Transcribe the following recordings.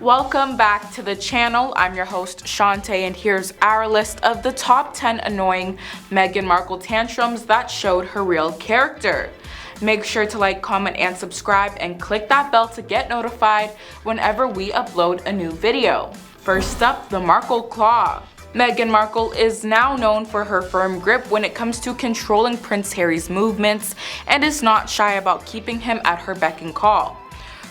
Welcome back to the channel. I'm your host Shantae, and here's our list of the top 10 annoying Meghan Markle tantrums that showed her real character. Make sure to like, comment, and subscribe, and click that bell to get notified whenever we upload a new video. First up, the Markle Claw. Meghan Markle is now known for her firm grip when it comes to controlling Prince Harry's movements and is not shy about keeping him at her beck and call.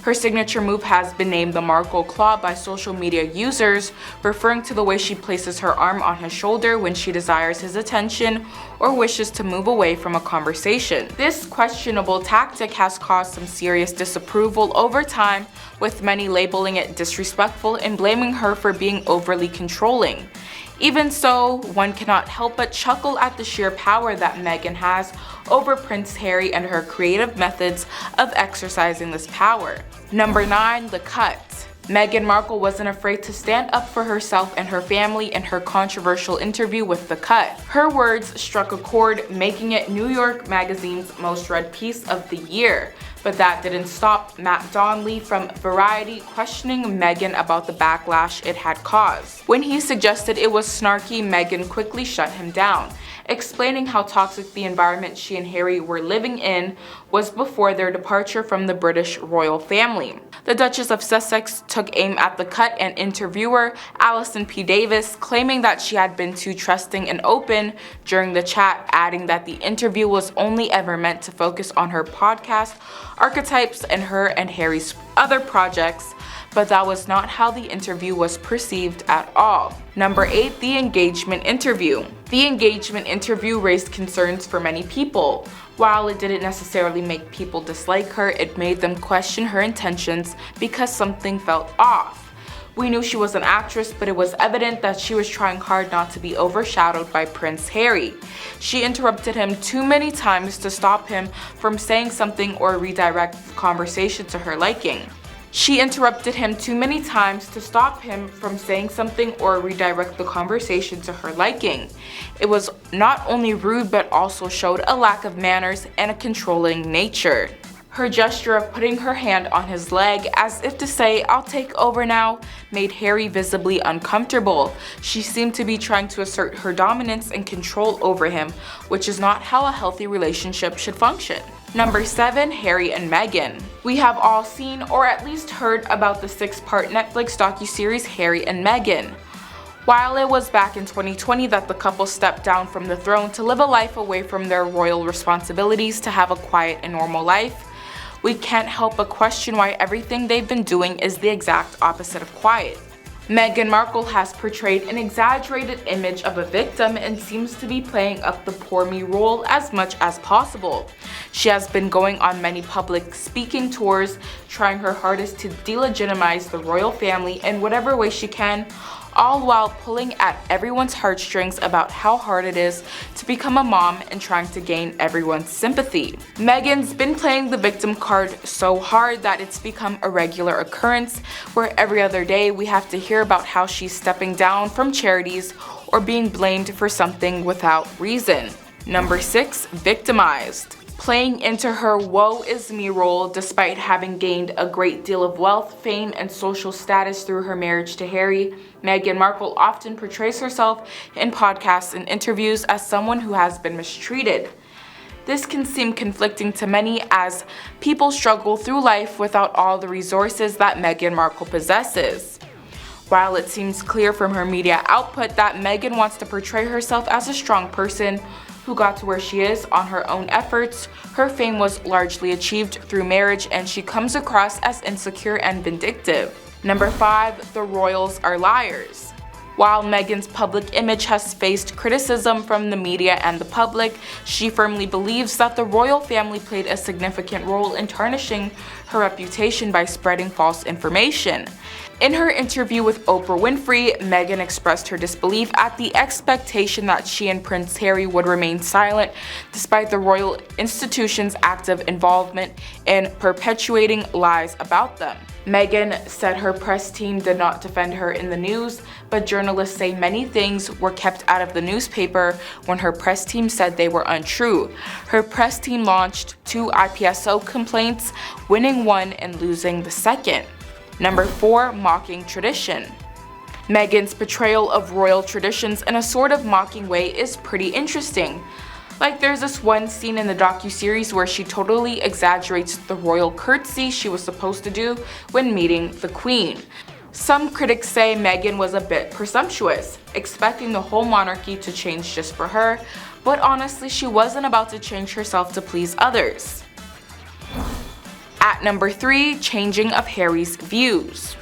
Her signature move has been named the Markle Claw by social media users, referring to the way she places her arm on his shoulder when she desires his attention or wishes to move away from a conversation. This questionable tactic has caused some serious disapproval over time, with many labeling it disrespectful and blaming her for being overly controlling. Even so, one cannot help but chuckle at the sheer power that Meghan has over Prince Harry and her creative methods of exercising this power. Number 9. The cut. Meghan Markle wasn't afraid to stand up for herself and her family in her controversial interview with The Cut. Her words struck a chord, making it New York Magazine's most read piece of the year. But that didn't stop Matt Donnelly from Variety questioning Meghan about the backlash it had caused. When he suggested it was snarky, Meghan quickly shut him down, explaining how toxic the environment she and Harry were living in was before their departure from the British royal family. The Duchess of Sussex took aim at The Cut and interviewer Alison P. Davis, claiming that she had been too trusting and open during the chat, adding that the interview was only ever meant to focus on her podcast, archetypes, and her and Harry's other projects, but that was not how the interview was perceived at all. Number 8. The engagement interview. The engagement interview raised concerns for many people. While it didn't necessarily make people dislike her, it made them question her intentions because something felt off. We knew she was an actress, but it was evident that she was trying hard not to be overshadowed by Prince Harry. She interrupted him too many times to stop him from saying something or redirect the conversation to her liking. She interrupted him too many times to stop him from saying something or redirect the conversation to her liking. It was not only rude but also showed a lack of manners and a controlling nature. Her gesture of putting her hand on his leg as if to say, "I'll take over now," made Harry visibly uncomfortable. She seemed to be trying to assert her dominance and control over him, which is not how a healthy relationship should function. Number 7. Harry and Meghan. We have all seen or at least heard about the 6-part Netflix docuseries Harry and Meghan. While it was back in 2020 that the couple stepped down from the throne to live a life away from their royal responsibilities to have a quiet and normal life, we can't help but question why everything they've been doing is the exact opposite of quiet. Meghan Markle has portrayed an exaggerated image of a victim and seems to be playing up the poor me role as much as possible. She has been going on many public speaking tours, trying her hardest to delegitimize the royal family in whatever way she can, all while pulling at everyone's heartstrings about how hard it is to become a mom and trying to gain everyone's sympathy. Meghan's been playing the victim card so hard that it's become a regular occurrence, where every other day we have to hear about how she's stepping down from charities or being blamed for something without reason. Number 6. Victimized. Playing into her woe is me role despite having gained a great deal of wealth, fame, and social status through her marriage to Harry, Meghan Markle often portrays herself in podcasts and interviews as someone who has been mistreated. This can seem conflicting to many as people struggle through life without all the resources that Meghan Markle possesses. While it seems clear from her media output that Meghan wants to portray herself as a strong person who got to where she is on her own efforts, her fame was largely achieved through marriage, and she comes across as insecure and vindictive. Number 5. The royals are liars. While Meghan's public image has faced criticism from the media and the public, she firmly believes that the royal family played a significant role in tarnishing her reputation by spreading false information. In her interview with Oprah Winfrey, Meghan expressed her disbelief at the expectation that she and Prince Harry would remain silent despite the royal institution's active involvement in perpetuating lies about them. Meghan said her press team did not defend her in the news, but journalists say many things were kept out of the newspaper when her press team said they were untrue. Her press team launched 2 IPSO complaints, winning one and losing the second. Number 4, mocking tradition. Meghan's portrayal of royal traditions in a sort of mocking way is pretty interesting. Like, there's this one scene in the docuseries where she totally exaggerates the royal curtsy she was supposed to do when meeting the Queen. Some critics say Meghan was a bit presumptuous, expecting the whole monarchy to change just for her, but honestly, she wasn't about to change herself to please others. At number 3, changing of Harry's views.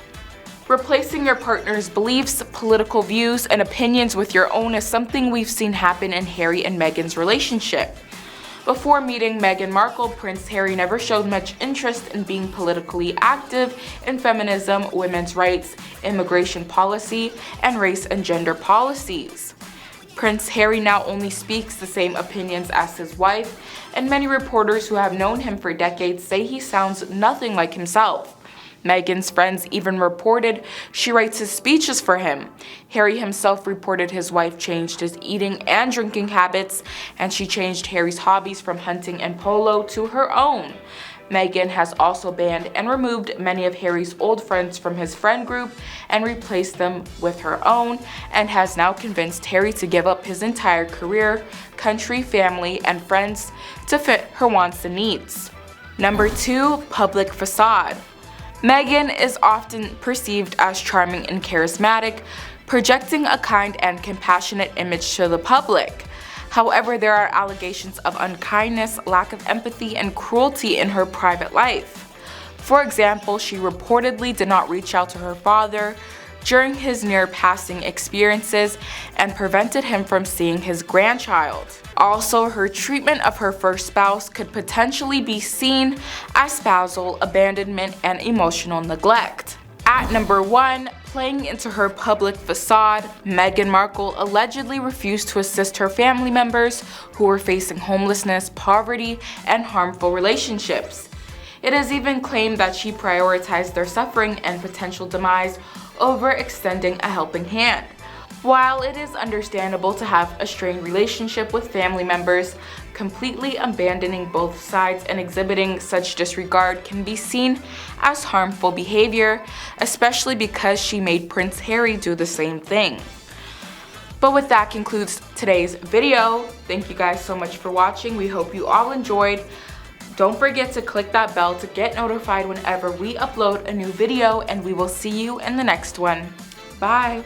Replacing your partner's beliefs, political views, and opinions with your own is something we've seen happen in Harry and Meghan's relationship. Before meeting Meghan Markle, Prince Harry never showed much interest in being politically active in feminism, women's rights, immigration policy, and race and gender policies. Prince Harry now only speaks the same opinions as his wife, and many reporters who have known him for decades say he sounds nothing like himself. Meghan's friends even reported she writes his speeches for him. Harry himself reported his wife changed his eating and drinking habits, and she changed Harry's hobbies from hunting and polo to her own. Meghan has also banned and removed many of Harry's old friends from his friend group and replaced them with her own, and has now convinced Harry to give up his entire career, country, family, and friends to fit her wants and needs. Number 2, public facade. Meghan is often perceived as charming and charismatic, projecting a kind and compassionate image to the public. However, there are allegations of unkindness, lack of empathy, and cruelty in her private life. For example, she reportedly did not reach out to her father during his near-passing experiences and prevented him from seeing his grandchild. Also, her treatment of her first spouse could potentially be seen as spousal abandonment and emotional neglect. At number 1, playing into her public facade, Meghan Markle allegedly refused to assist her family members who were facing homelessness, poverty, and harmful relationships. It is even claimed that she prioritized their suffering and potential demise over extending a helping hand. While it is understandable to have a strained relationship with family members, completely abandoning both sides and exhibiting such disregard can be seen as harmful behavior, especially because she made Prince Harry do the same thing. But with that concludes today's video. Thank you guys so much for watching. We hope you all enjoyed. Don't forget to click that bell to get notified whenever we upload a new video, and we will see you in the next one. Bye!